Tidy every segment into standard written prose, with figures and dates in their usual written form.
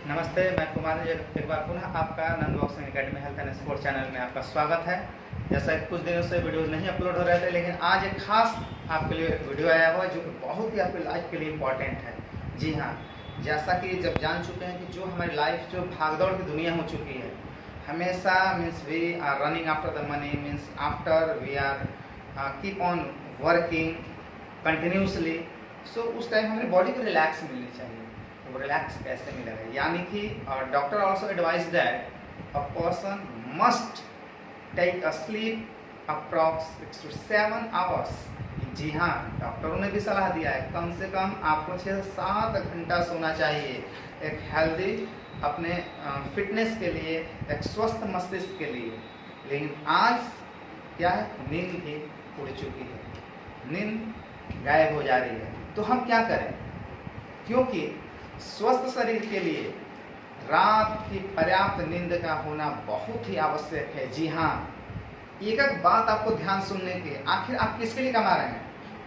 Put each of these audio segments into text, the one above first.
नमस्ते, मैं कुमार जी। एक बार पुनः आपका Anand boxing academy health and sports channel में आपका स्वागत है। जैसा कुछ दिनों से वीडियोस नहीं अपलोड हो रहे थे, लेकिन आज एक खास आपके लिए एक वीडियो आया हुआ है जो कि बहुत ही आपकी लाइफ के लिए इम्पॉर्टेंट है। जी हाँ, जैसा कि जब जान चुके हैं कि जो हमारी लाइफ जो भागदौड़ की दुनिया हो चुकी है, हमेशा means we are running after the money, means after we are keep on working continuously. So उस टाइम हमारी बॉडी को रिलैक्स मिलनी चाहिए। वो रिलैक्स कैसे मिलेगा, यानी कि doctor also advise that a person must take a sleep approx 6 to 7 hours. जी हाँ, डॉक्टरों ने भी सलाह दिया है कम से कम आपको 6 से 7 घंटा सोना चाहिए, एक हेल्दी अपने फिटनेस के लिए, एक स्वस्थ मस्तिष्क के लिए। लेकिन आज क्या है, नींद भी उड़ चुकी है, नींद गायब हो जा रही है। तो हम क्या करें, क्योंकि स्वस्थ शरीर के लिए रात की पर्याप्त नींद का होना बहुत ही आवश्यक है। जी हाँ, एक एक बात आपको ध्यान सुनने की, आखिर आप किसके लिए कमा रहे हैं,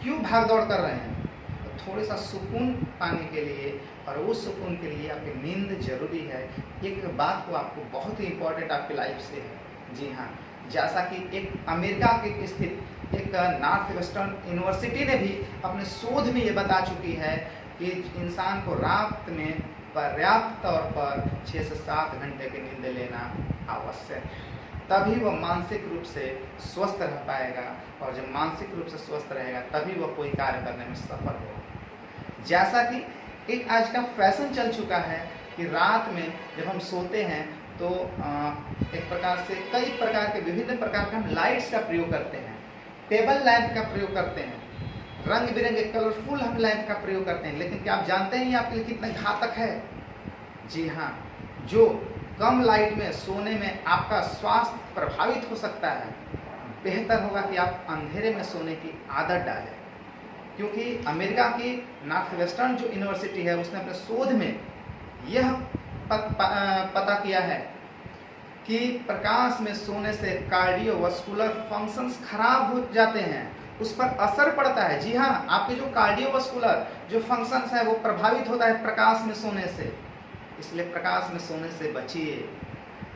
क्यों भाग दौड़ कर रहे हैं, तो थोड़े सा सुकून पाने के लिए, और उस सुकून के लिए आपकी नींद जरूरी है। एक बात को आपको बहुत ही इम्पोर्टेंट आपकी लाइफ से है। जी हाँ, जैसा कि एक अमेरिका के स्थित एक नॉर्थ वेस्टर्न यूनिवर्सिटी ने भी अपने शोध में ये बता चुकी है कि इंसान को रात में पर्याप्त तौर पर 6 से 7 घंटे की नींद लेना आवश्यक है, तभी वह मानसिक रूप से स्वस्थ रह पाएगा। और जब मानसिक रूप से स्वस्थ रहेगा तभी वह कोई कार्य करने में सफल होगा। जैसा कि एक आज का फैशन चल चुका है कि रात में जब हम सोते हैं तो एक प्रकार से कई प्रकार के विभिन्न प्रकार के हम लाइट्स का प्रयोग करते हैं, टेबल लैंप का प्रयोग करते हैं, रंग बिरंगे कलरफुल हम लैंप का प्रयोग करते हैं। लेकिन क्या आप जानते हैं ये आपके लिए कितना घातक है? जी हाँ, जो कम लाइट में सोने में आपका स्वास्थ्य प्रभावित हो सकता है, बेहतर होगा कि आप अंधेरे में सोने की आदत डालें। क्योंकि अमेरिका की नॉर्थ वेस्टर्न जो यूनिवर्सिटी है, उसने अपने शोध में यह पता किया है कि प्रकाश में सोने से कार्डियोवास्कुलर फंक्शंस खराब हो जाते हैं, उस पर असर पड़ता है। जी हाँ, आपके जो कार्डियोवास्कुलर जो फंक्शंस है वो प्रभावित होता है प्रकाश में सोने से, इसलिए प्रकाश में सोने से बचिए।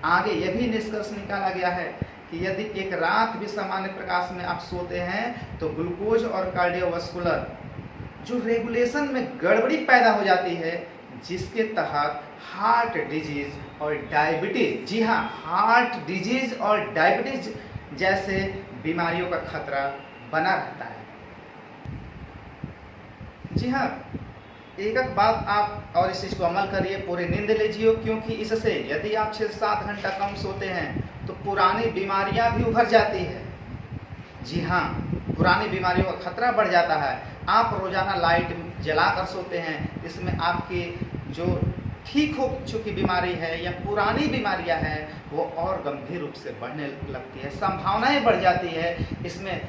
आगे यह भी निष्कर्ष निकाला गया है कि यदि एक रात भी सामान्य प्रकाश में आप सोते हैं तो ग्लूकोज और कार्डियोवास्कुलर जो रेगुलेशन में गड़बड़ी पैदा हो जाती है, जिसके तहत हार्ट डिजीज और डायबिटीज, जी हाँ, हार्ट डिजीज और डायबिटीज जैसे बीमारियों का खतरा बना रहता है। जी हाँ, एक एक बात आप और इस चीज़ को अमल करिए, पूरी नींद लीजिए, क्योंकि इससे यदि आप 6 से 7 घंटा कम सोते हैं तो पुरानी बीमारियां भी उभर जाती है। जी हाँ, पुरानी बीमारियों का खतरा बढ़ जाता है। आप रोजाना लाइट जलाकर सोते हैं, इसमें आपकी जो ठीक हो चुकी बीमारी है या पुरानी बीमारियां हैं वो और गंभीर रूप से बढ़ने लगती है, संभावनाएं बढ़ जाती है। इसमें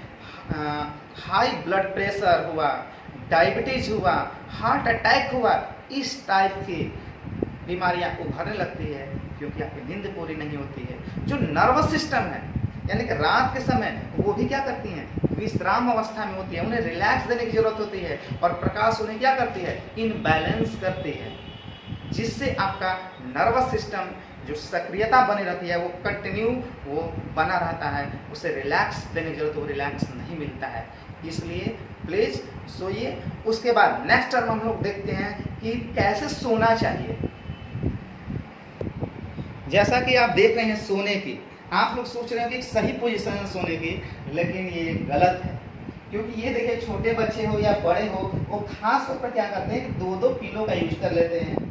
हाई ब्लड प्रेशर हुआ, डायबिटीज हुआ, हार्ट अटैक हुआ, इस टाइप की बीमारियां उभरने लगती है, क्योंकि आपकी नींद पूरी नहीं होती है। जो नर्वस सिस्टम है, यानी कि रात के समय वो भी क्या करती हैं, विश्राम अवस्था में होती है, उन्हें रिलैक्स देने की जरूरत होती है, और प्रकाश उन्हें क्या करती है, इनबैलेंस करती है, जिससे आपका नर्वस सिस्टम जो सक्रियता बनी रहती है वो कंटिन्यू वो बना रहता है, उसे रिलैक्स देने की जरूरत, वो रिलैक्स नहीं मिलता है। इसलिए प्लीज सोइए। उसके बाद नेक्स्ट टर्म हम लोग देखते हैं कि कैसे सोना चाहिए। जैसा कि आप देख रहे हैं सोने की, आप लोग सोच रहे हैं कि एक सही पोजीशन है सोने की, लेकिन ये गलत है। क्योंकि ये देखिए, छोटे बच्चे हो या बड़े हो, वो खास तौर पर क्या करते हैं, 2-2 पिलो का यूज कर लेते हैं।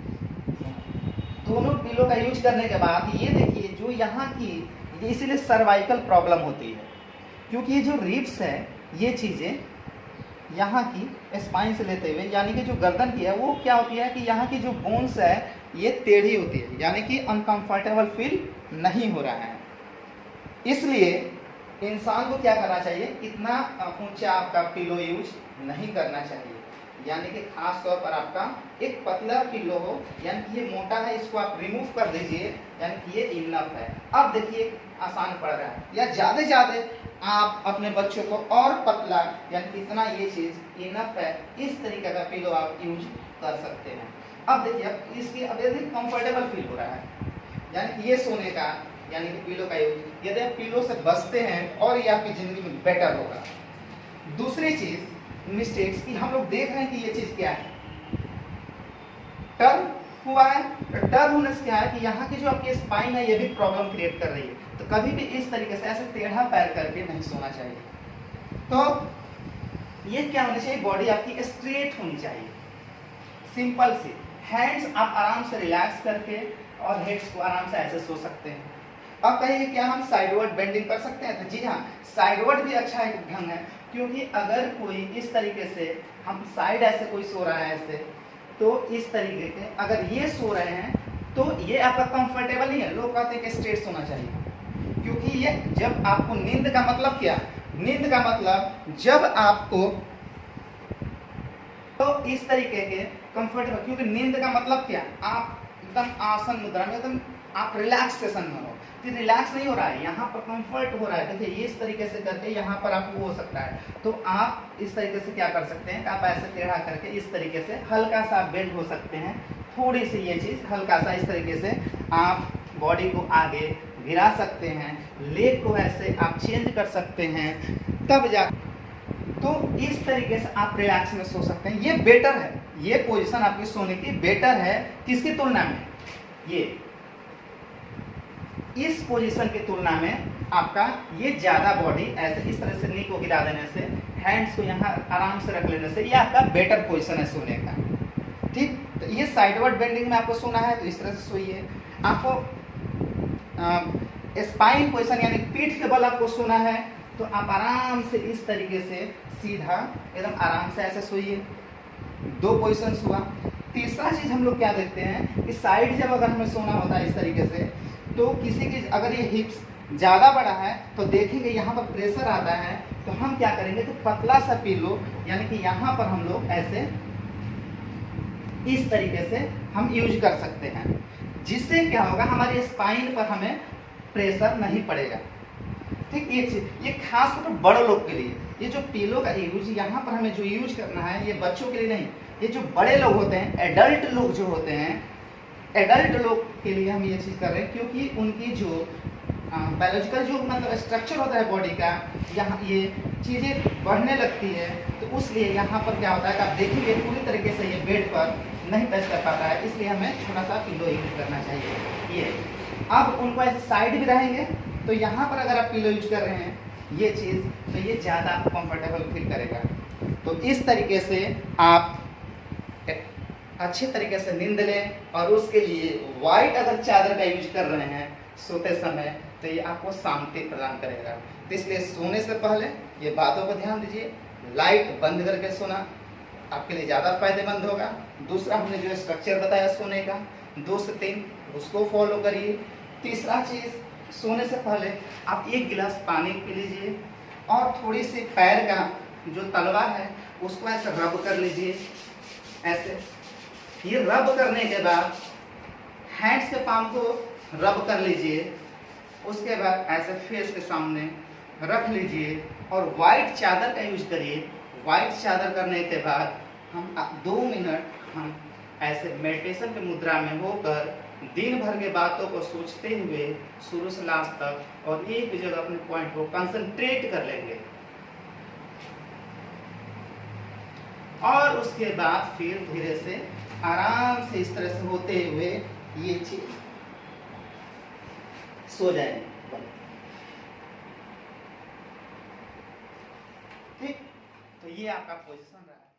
दोनों पिलो का यूज करने के बाद ये देखिए, जो यहाँ की, इसीलिए सर्वाइकल प्रॉब्लम होती है, क्योंकि ये जो रिब्स है, ये चीज़ें यहाँ की स्पाइन से लेते हुए, यानी कि जो गर्दन की है, वो क्या होती है कि यहाँ की जो बोन्स है ये टेढ़ी होती है, यानी कि अनकंफर्टेबल फील नहीं हो रहा है। इसलिए इंसान को क्या करना चाहिए, इतना ऊंचा आपका पिलो यूज नहीं करना चाहिए, यानी कि खास तौर पर आपका एक पतला पिलो हो, यानी कि ये मोटा है, इसको आप रिमूव कर दीजिए, यानी कि ये इनफ है। अब देखिए आसान पड़ रहा है, या ज़्यादा आप अपने बच्चों को और पतला, यानी कि इतना ये चीज़ इनफ है, इस तरीके का पिलो आप यूज कर सकते हैं। अब देखिए, अब इसकी अब यदि कंफर्टेबल फील हो रहा है, यानी ये सोने का यानी कि पिलो का यूज, यदि आप पिलो से बचते हैं और ये आपकी जिंदगी में बेटर होगा। दूसरी चीज मिस्टेक्स की हम लोग देख रहे हैं कि ये चीज क्या है, टर्न हुआ है। तो टर्न होने से क्या है कि यहाँ की जो आपकी स्पाइन है ये भी प्रॉब्लम क्रिएट कर रही है। तो कभी भी इस तरीके से ऐसे टेढ़ा पैर करके नहीं सोना चाहिए। तो ये क्या होनी चाहिए, बॉडी आपकी स्ट्रेट होनी चाहिए, सिंपल सी। हैंड्स आप आराम से रिलैक्स करके और हेड्स को आराम से ऐसे सो सकते हैं। अब कहिए क्या हम साइडवर्ड बेंडिंग कर सकते हैं? तो जी हाँ, साइडवर्ड भी अच्छा एक ढंग है, क्योंकि अगर कोई इस तरीके से हम साइड ऐसे कोई सो रहा है ऐसे, तो इस तरीके के अगर ये सो रहे हैं तो ये आपका कंफर्टेबल नहीं है। लोग कहते हैं कि स्ट्रेट सोना चाहिए, क्योंकि ये जब आपको नींद का मतलब क्या, नींद का मतलब जब आपको तो इस तरीके के कंफर्टेबल, क्योंकि नींद का मतलब क्या, आप एकदम आसन मुद्रा में एकदम आप रिलैक्सेशन में हो। फिर रिलैक्स नहीं हो रहा है, यहाँ पर कंफर्ट हो रहा है। देखिए ये इस तरीके से करके यहाँ पर आपको हो सकता है। तो आप इस तरीके से क्या कर सकते हैं, आप ऐसे टेढ़ा करके इस तरीके से हल्का सा बेंड हो सकते हैं। थोड़ी सी ये चीज़ हल्का सा इस तरीके से आप बॉडी को आगे गिरा सकते हैं, लेग को ऐसे आप चेंज कर सकते हैं, तब जा तो इस तरीके से आप रिलैक्स में सो सकते हैं। ये बेटर है, ये पोजीशन आपकी सोने की बेटर है। किसकी तुलना में, ये इस पोजीशन की तुलना में आपका ये ज्यादा बॉडी ऐसे इस तरह से नी को गिरा देने से, हैंड्स को यहाँ आराम से रख लेने से, ये आपका बेटर पोजीशन है सोने का। ठीक, तो ये साइडवर्ड बेंडिंग में आपको सोना है तो इस तरह से सोइए। आपको स्पाइन पोजीशन यानी पीठ के बल आपको सोना है तो आप आराम से इस तरीके से सीधा एकदम आराम से ऐसे सोइए। 2 पोजीशन हुआ। तीसरा चीज हम लोग क्या देखते हैं कि साइड जब अगर हमें सोना होता है इस तरीके से, तो किसी की अगर ये हिप्स ज़्यादा बड़ा है तो देखेंगे यहाँ पर प्रेशर आता है, तो हम क्या करेंगे तो पतला सा पिलो यानी कि यहाँ पर हम लोग ऐसे इस तरीके से हम यूज कर सकते हैं, जिससे क्या होगा हमारी स्पाइन पर हमें प्रेशर नहीं पड़ेगा। ठीक, ये चीज ये खास तौर पर बड़े लोग के लिए, ये जो पिलो का यूज यहाँ पर हमें जो यूज करना है ये बच्चों के लिए नहीं, ये जो बड़े लोग होते हैं, एडल्ट लोग जो होते हैं, एडल्ट लोग के लिए हम ये चीज़ कर रहे हैं, क्योंकि उनकी जो बायोलॉजिकल जो मतलब स्ट्रक्चर होता है बॉडी का, यहाँ ये चीज़ें बढ़ने लगती है। तो उसलिए यहाँ पर क्या होता है कि आप देखेंगे पूरी तरीके से ये बेड पर नहीं टच कर पाता है, इसलिए हमें छोटा सा पिलो यूज करना चाहिए। ये अब उनको ऐसे साइड भी रहेंगे तो यहाँ पर अगर आप पिलो यूज कर रहे हैं ये चीज़, तो ये ज़्यादा कंफर्टेबल फील करेगा। तो इस तरीके से आप अच्छे तरीके से नींद लें, और उसके लिए वाइट अगर चादर का यूज कर रहे हैं सोते समय तो ये आपको शांति प्रदान करेगा। तो इसलिए सोने से पहले ये बातों पर ध्यान दीजिए, लाइट बंद करके सोना आपके लिए ज़्यादा फायदेमंद होगा। दूसरा हमने जो स्ट्रक्चर बताया सोने का 2 से 3 उसको फॉलो करिए। तीसरा चीज़, सोने से पहले आप 1 गिलास पानी पी लीजिए और थोड़ी सी पैर का जो तलवा है उसको ऐसे रब कर लीजिए। ऐसे ये रब करने के बाद हैंड्स के पाम को रब कर लीजिए, उसके बाद ऐसे फेस के सामने रख लीजिए और वाइट चादर का यूज करिए। वाइट चादर करने के बाद हम 2 मिनट हम ऐसे मेडिटेशन की मुद्रा में होकर दिन भर के बातों को सोचते हुए शुरू से लास्ट तक और एक जगह अपने पॉइंट को कंसंट्रेट कर लेंगे, और उसके बाद फिर धीरे से आराम से इस तरह से होते हुए ये चीज सो जाएंगे। ठीक, तो ये आपका पोजीशन रहा।